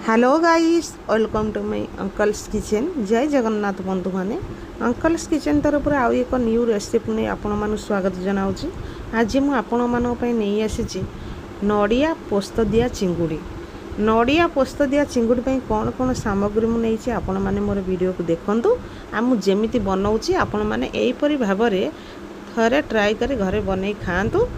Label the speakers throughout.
Speaker 1: Hello guys welcome to my uncle's kitchen. जय जगन्नाथ बंधु माने अंकल्स किचन तरफ आउ एक न्यू रेसिपी नहीं आपण मानु स्वागत जनाऊँगी। आज मु आपण मानन पई नहीं आसी नड़िया पोस्त दिया चिंगुड़ी। नड़िया पोस्त दिया चिंगुड़ी पई कौन कौन सामग्री मु नहीं आपण माने मोर वीडियो को देखंतु आ मु जेमिति बनाउची आपण माने एहीपरि भाबरे थरे ट्राई करी घरे बनै खाआंतु,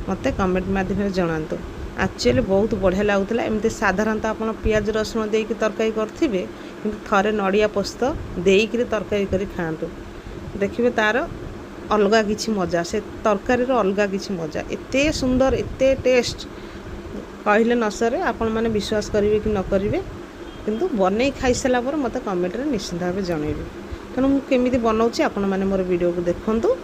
Speaker 1: मते कमेंट माध्यम जणांतु। एक्चुअली बहुत बढ़िया लगुला। एमती साधारणतः आप पियाज रसुण देकी तरकारी करेंगे कि थरे नड़िया पोस्त देकर तरकारी कर खातु, देखिए तार अलग किसी मजा, से तरकारी अलग किसी मजा, एते सुंदर एते टेस्ट कहले न सरे। आपण मैंने विश्वास करेंगे कि न करेंगे, किंतु बन खाई सारा पर मत कमेंट में निश्चित भाव जनइबे। तेणु मुझे बनाऊँगी आपण मैंने मोर वीडियो को देखंतु।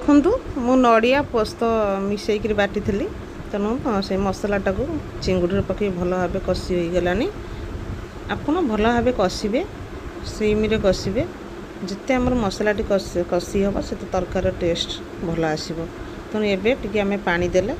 Speaker 1: देखु मु नड़िया पोस्त मिसेक बाटी थी, तेणु से मसलाटा को चिंगुड़ी पकई भल भाव कषि हो गलानी। आपड़ भल भाव कषिबे, सिम कषिबे, जिते आम मसलाटी कषि हम से तरकार टेस्ट भल आसो। तेणु एबे टिके आम पानी देले,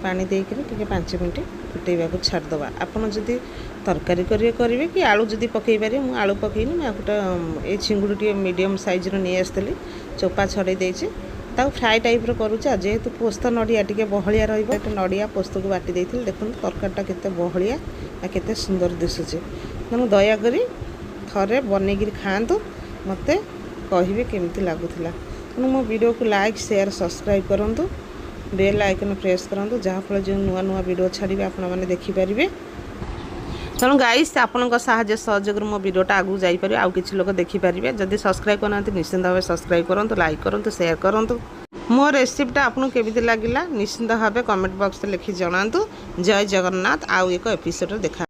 Speaker 1: पानी देकर टिके 5 मिनट फुटेबा को छाड़दबा। आपड़ जदि तरकारी करेंगे कि आलू जदि पकई पारे, मुझे आलू पकईनी, मुझे ये चिंगुड़ी टे मीडियम साइज नहीं आसती, चोपा छड़े देचे ताऊ फ्राए टाइप करुचा। जेहेतु पोस्त नड़िया टे बहलिया रही, नड़िया पोस्त को बाटी देती। देखो तरकारीटा केते बहलिया केते सुंदर दिशुचे। तेणु दयाकोरी थरे बनईकि खातु, मत कहे केमती लगुला। तेणु मो वीडियो को लाइक शेयर सब्सक्राइब करूँ, बेल आइकन प्रेस करूँ, जहाँफल जो नुआ नुआ वीडियो छाड़े आपण मैंने देखिपारे। तेणु गाइस आपण साहाय्य सहयोग मो वीडियोटा आगू जापर आउ कि लोग देखिपारे। जदि सब्सक्राइब करना निश्चिंत भाव सब्सक्राइब करूँ, लाइक करूँ, शेयर करूँ। मो रेसिपीटा आपको केमिति लगिला निश्चिंत भाव कमेंट बॉक्स लिखि जणातु। जय जगन्नाथ। आउ एक एपिसोड देखा।